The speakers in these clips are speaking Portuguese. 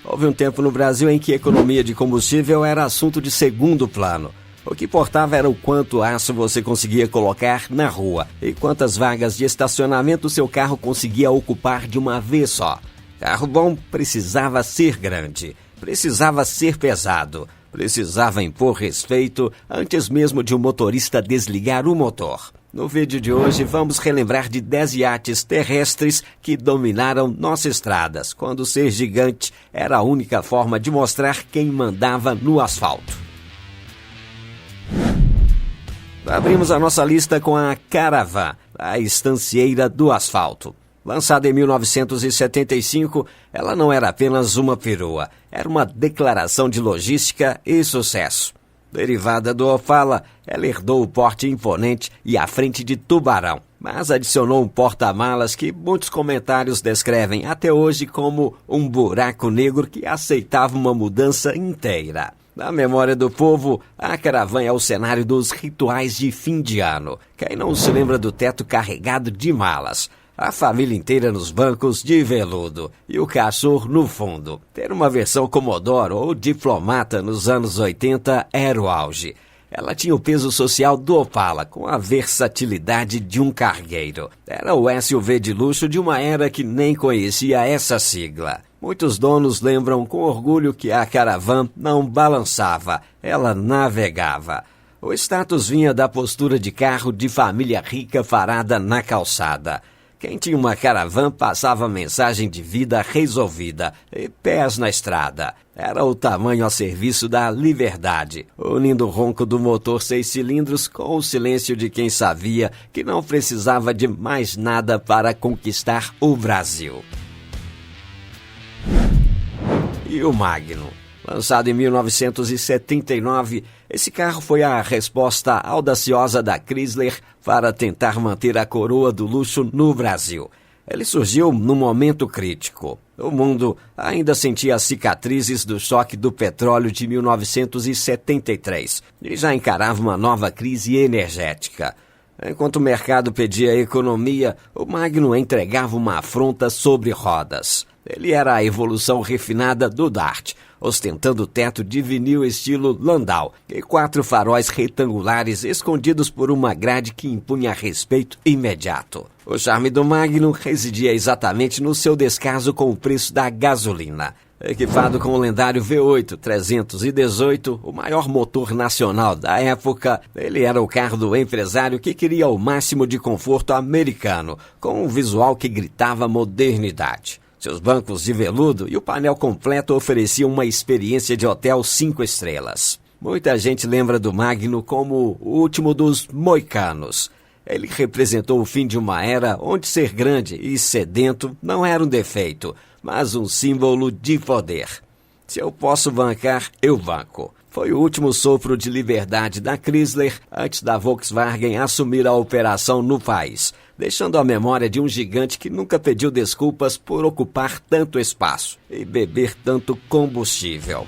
Houve um tempo no Brasil em que a economia de combustível era assunto de segundo plano. O que importava era o quanto aço você conseguia colocar na rua e quantas vagas de estacionamento seu carro conseguia ocupar de uma vez só. Carro bom precisava ser grande, precisava ser pesado, precisava impor respeito antes mesmo de um motorista desligar o motor. No vídeo de hoje vamos relembrar de 10 iates terrestres que dominaram nossas estradas, quando ser gigante era a única forma de mostrar quem mandava no asfalto. Abrimos a nossa lista com a Caravan, a estancieira do asfalto. Lançada em 1975, ela não era apenas uma perua, era uma declaração de logística e sucesso. Derivada do Opala, ela herdou o porte imponente e a frente de tubarão, mas adicionou um porta-malas que muitos comentários descrevem até hoje como um buraco negro que aceitava uma mudança inteira. Na memória do povo, a Caravan é o cenário dos rituais de fim de ano. Quem não se lembra do teto carregado de malas? A família inteira nos bancos de veludo e o cachorro no fundo. Ter uma versão Commodore ou Diplomata nos anos 80 era o auge. Ela tinha o peso social do Opala, com a versatilidade de um cargueiro. Era o SUV de luxo de uma era que nem conhecia essa sigla. Muitos donos lembram com orgulho que a Caravan não balançava, ela navegava. O status vinha da postura de carro de família rica parada na calçada. Quem tinha uma Caravan passava mensagem de vida resolvida e pés na estrada. Era o tamanho a serviço da liberdade, unindo o ronco do motor 6 cilindros com o silêncio de quem sabia que não precisava de mais nada para conquistar o Brasil. E o Magnum. Lançado em 1979, esse carro foi a resposta audaciosa da Chrysler para tentar manter a coroa do luxo no Brasil. Ele surgiu num momento crítico. O mundo ainda sentia as cicatrizes do choque do petróleo de 1973 e já encarava uma nova crise energética. Enquanto o mercado pedia economia, o Magnum entregava uma afronta sobre rodas. Ele era a evolução refinada do Dart, ostentando teto de vinil estilo Landau e 4 faróis retangulares escondidos por uma grade que impunha respeito imediato. O charme do Magnum residia exatamente no seu descaso com o preço da gasolina. Equipado com o lendário V8 318, o maior motor nacional da época, ele era o carro do empresário que queria o máximo de conforto americano, com um visual que gritava modernidade. Seus bancos de veludo e o painel completo ofereciam uma experiência de hotel 5 estrelas. Muita gente lembra do Magnum como o último dos moicanos. Ele representou o fim de uma era onde ser grande e sedento não era um defeito, mas um símbolo de poder. Se eu posso bancar, eu banco. Foi o último sopro de liberdade da Chrysler antes da Volkswagen assumir a operação no país, deixando a memória de um gigante que nunca pediu desculpas por ocupar tanto espaço e beber tanto combustível.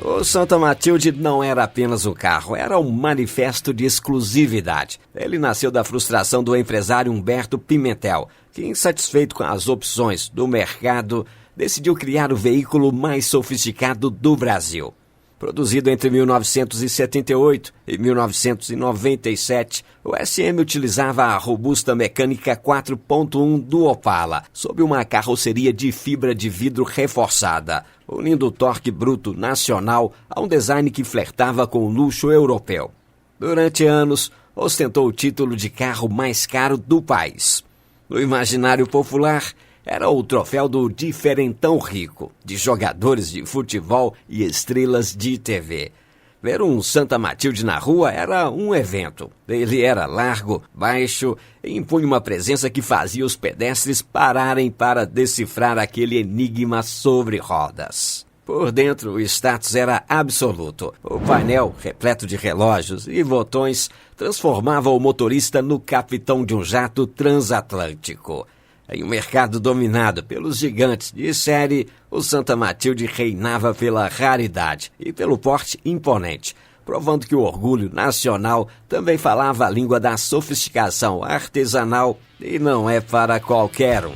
O Santa Matilde não era apenas um carro, era um manifesto de exclusividade. Ele nasceu da frustração do empresário Humberto Pimentel, que, insatisfeito com as opções do mercado, decidiu criar o veículo mais sofisticado do Brasil. Produzido entre 1978 e 1997, o SM utilizava a robusta mecânica 4.1 do Opala, sob uma carroceria de fibra de vidro reforçada, unindo o torque bruto nacional a um design que flertava com o luxo europeu. Durante anos, ostentou o título de carro mais caro do país. No imaginário popular, era o troféu do diferentão rico, de jogadores de futebol e estrelas de TV. Ver um Santa Matilde na rua era um evento. Ele era largo, baixo e impunha uma presença que fazia os pedestres pararem para decifrar aquele enigma sobre rodas. Por dentro, o status era absoluto. O painel, repleto de relógios e botões, transformava o motorista no capitão de um jato transatlântico. Em um mercado dominado pelos gigantes de série, o Santa Matilde reinava pela raridade e pelo porte imponente, provando que o orgulho nacional também falava a língua da sofisticação artesanal e não é para qualquer um.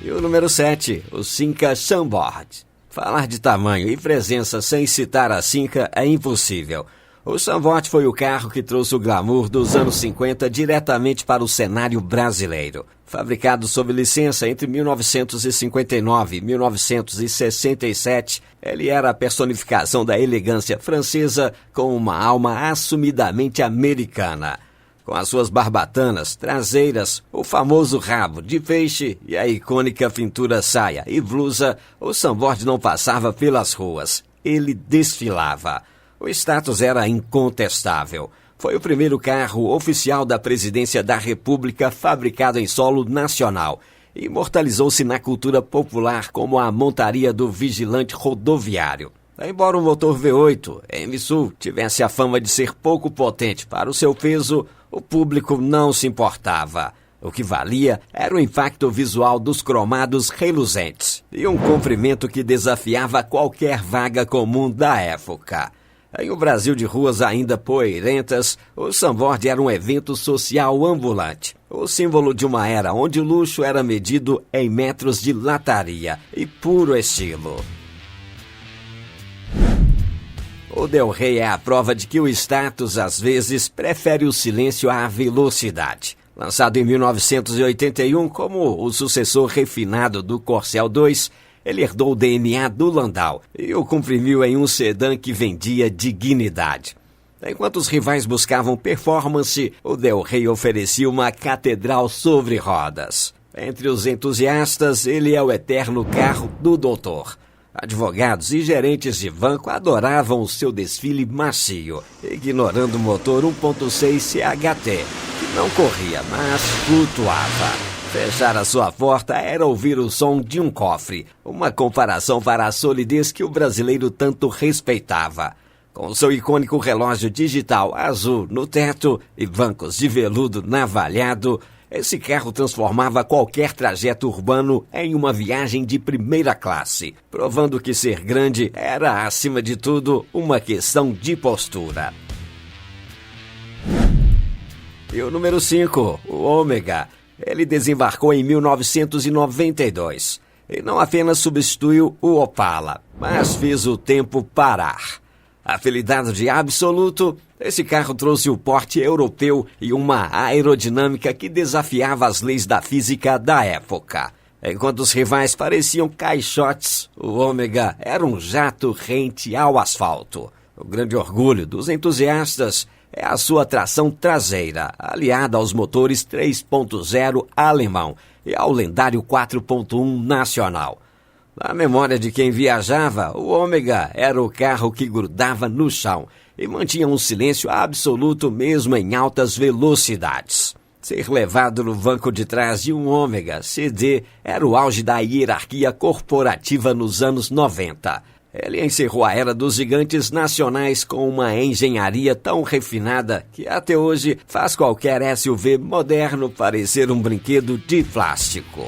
E o número 7, o Cinca Sunboard. Falar de tamanho e presença sem citar a Cinca é impossível. O Sunboard foi o carro que trouxe o glamour dos anos 50 diretamente para o cenário brasileiro. Fabricado sob licença entre 1959 e 1967, ele era a personificação da elegância francesa com uma alma assumidamente americana. Com as suas barbatanas traseiras, o famoso rabo de peixe e a icônica pintura saia e blusa, o Sunboard não passava pelas ruas. Ele desfilava. O status era incontestável. Foi o primeiro carro oficial da Presidência da República fabricado em solo nacional. Imortalizou-se na cultura popular como a montaria do vigilante rodoviário. Embora o motor V8 M-Sul tivesse a fama de ser pouco potente para o seu peso, o público não se importava. O que valia era o impacto visual dos cromados reluzentes e um comprimento que desafiava qualquer vaga comum da época. Em um Brasil de ruas ainda poeirentas, o Sunboard era um evento social ambulante, o símbolo de uma era onde o luxo era medido em metros de lataria e puro estilo. O Del Rey é a prova de que o status, às vezes, prefere o silêncio à velocidade. Lançado em 1981 como o sucessor refinado do Corcel 2, ele herdou o DNA do Landau e o comprimiu em um sedã que vendia dignidade. Enquanto os rivais buscavam performance, o Del Rey oferecia uma catedral sobre rodas. Entre os entusiastas, ele é o eterno carro do doutor. Advogados e gerentes de banco adoravam o seu desfile macio, ignorando o motor 1.6 CHT, que não corria, mas flutuava. Fechar a sua porta era ouvir o som de um cofre, uma comparação para a solidez que o brasileiro tanto respeitava. Com seu icônico relógio digital azul no teto e bancos de veludo navalhado, esse carro transformava qualquer trajeto urbano em uma viagem de primeira classe, provando que ser grande era, acima de tudo, uma questão de postura. E o número 5, o Ômega. Ele desembarcou em 1992 e não apenas substituiu o Opala, mas fez o tempo parar. Apelidado de Absoluto, esse carro trouxe o porte europeu e uma aerodinâmica que desafiava as leis da física da época. Enquanto os rivais pareciam caixotes, o Ômega era um jato rente ao asfalto. O grande orgulho dos entusiastas é a sua tração traseira, aliada aos motores 3.0 alemão e ao lendário 4.1 nacional. Na memória de quem viajava, o Ômega era o carro que grudava no chão e mantinha um silêncio absoluto mesmo em altas velocidades. Ser levado no banco de trás de um Ômega CD era o auge da hierarquia corporativa nos anos 90. Ele encerrou a era dos gigantes nacionais com uma engenharia tão refinada que até hoje faz qualquer SUV moderno parecer um brinquedo de plástico.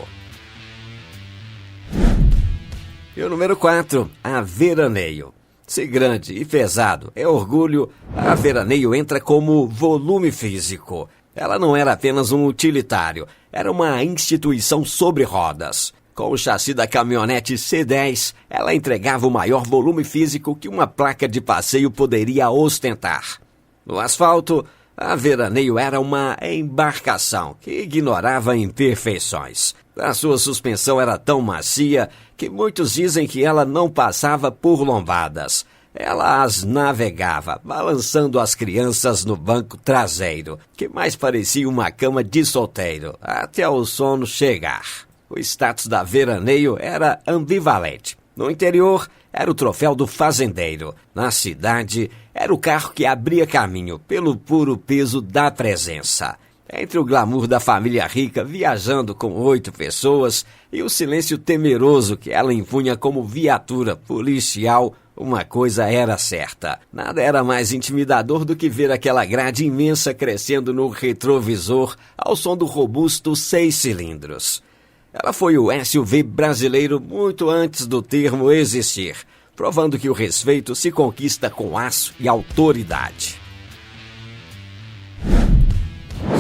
E o número 4, a Veraneio. Se grande e pesado é orgulho, a Veraneio entra como volume físico. Ela não era apenas um utilitário, era uma instituição sobre rodas. Com o chassi da caminhonete C10, ela entregava o maior volume físico que uma placa de passeio poderia ostentar. No asfalto, a Veraneio era uma embarcação que ignorava imperfeições. A sua suspensão era tão macia que muitos dizem que ela não passava por lombadas. Ela as navegava, balançando as crianças no banco traseiro, que mais parecia uma cama de solteiro, até o sono chegar. O status da Veraneio era ambivalente. No interior, era o troféu do fazendeiro. Na cidade, era o carro que abria caminho pelo puro peso da presença. Entre o glamour da família rica viajando com 8 pessoas e o silêncio temeroso que ela impunha como viatura policial, uma coisa era certa. Nada era mais intimidador do que ver aquela grade imensa crescendo no retrovisor ao som do robusto 6 cilindros. Ela foi o SUV brasileiro muito antes do termo existir, provando que o respeito se conquista com aço e autoridade.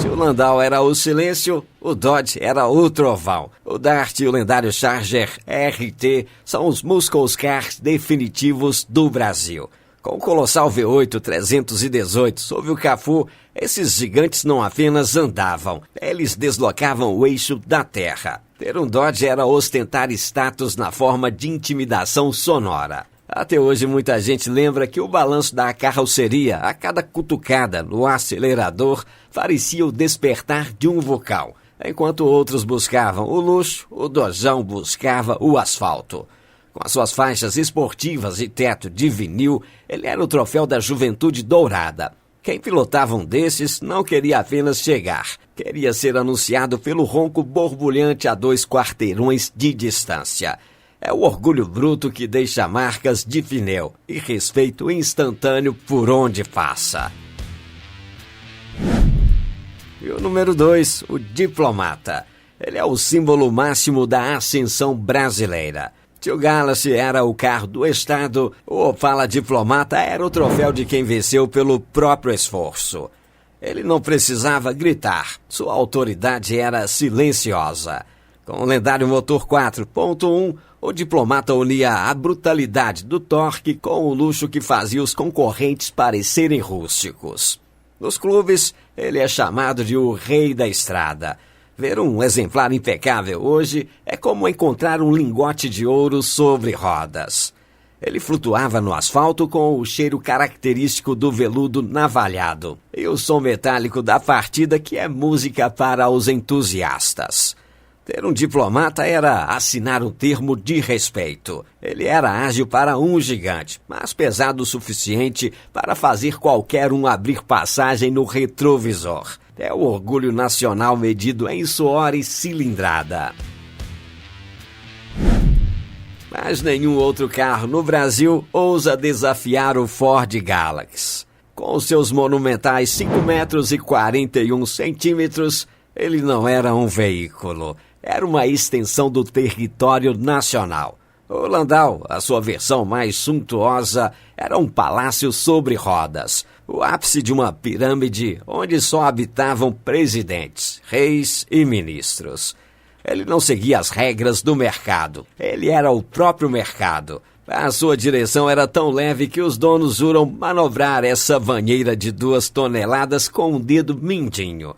Se o Landau era o silêncio, O Dodge era o trovão. O Dart e o lendário Charger RT são os muscle cars definitivos do Brasil. Com o colossal V8 318 sob o capô, esses gigantes não apenas andavam, eles deslocavam o eixo da terra. Ter um Dodge era ostentar status na forma de intimidação sonora. Até hoje muita gente lembra que o balanço da carroceria a cada cutucada no acelerador parecia o despertar de um vulcão. Enquanto outros buscavam o luxo, o Dojão buscava o asfalto. Com as suas faixas esportivas e teto de vinil, ele era o troféu da juventude dourada. Quem pilotava um desses não queria apenas chegar, queria ser anunciado pelo ronco borbulhante a 2 quarteirões de distância. É o orgulho bruto que deixa marcas de pneu e respeito instantâneo por onde passa. E o número 2, o Diplomata. Ele é o símbolo máximo da ascensão brasileira. Tio Galaxy era o carro do estado, o Opala Diplomata era o troféu de quem venceu pelo próprio esforço. Ele não precisava gritar, sua autoridade era silenciosa. Com o lendário motor 4.1, o Diplomata unia a brutalidade do torque com o luxo que fazia os concorrentes parecerem rústicos. Nos clubes, ele é chamado de o rei da estrada. Ver um exemplar impecável hoje é como encontrar um lingote de ouro sobre rodas. Ele flutuava no asfalto com o cheiro característico do veludo navalhado e o som metálico da partida que é música para os entusiastas. Ter um Diplomata era assinar um termo de respeito. Ele era ágil para um gigante, mas pesado o suficiente para fazer qualquer um abrir passagem no retrovisor. É o orgulho nacional medido em suor e cilindrada. Mas nenhum outro carro no Brasil ousa desafiar o Ford Galaxy. Com seus monumentais 5 metros e 41 centímetros, ele não era um veículo. Era uma extensão do território nacional. O Landau, a sua versão mais suntuosa, era um palácio sobre rodas, o ápice de uma pirâmide onde só habitavam presidentes, reis e ministros. Ele não seguia as regras do mercado, ele era o próprio mercado. A sua direção era tão leve que os donos juram manobrar essa banheira de 2 toneladas com um dedo mindinho.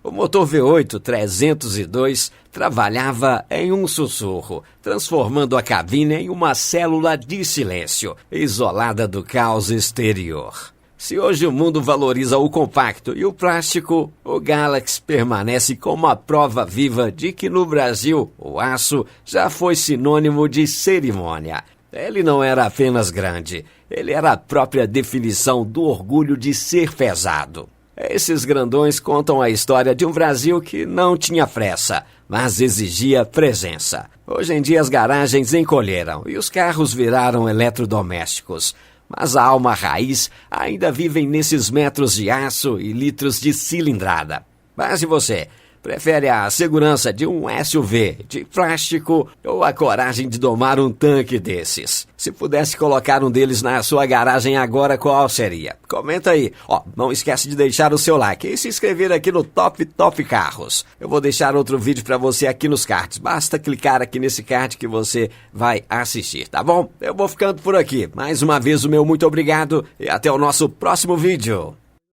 O motor V8 302 trabalhava em um sussurro, transformando a cabine em uma célula de silêncio, isolada do caos exterior. Se hoje o mundo valoriza o compacto e o plástico, o Galaxy permanece como a prova viva de que no Brasil o aço já foi sinônimo de cerimônia. Ele não era apenas grande, ele era a própria definição do orgulho de ser pesado. Esses grandões contam a história de um Brasil que não tinha pressa, mas exigia presença. Hoje em dia as garagens encolheram e os carros viraram eletrodomésticos. Mas a alma raiz ainda vive nesses metros de aço e litros de cilindrada. Mas e você? Prefere a segurança de um SUV de plástico ou a coragem de domar um tanque desses? Se pudesse colocar um deles na sua garagem agora, qual seria? Comenta aí. Não esquece de deixar o seu like e se inscrever aqui no Top Carros. Eu vou deixar outro vídeo para você aqui nos cards. Basta clicar aqui nesse card que você vai assistir, tá bom? Eu vou ficando por aqui. Mais uma vez o meu muito obrigado e até o nosso próximo vídeo.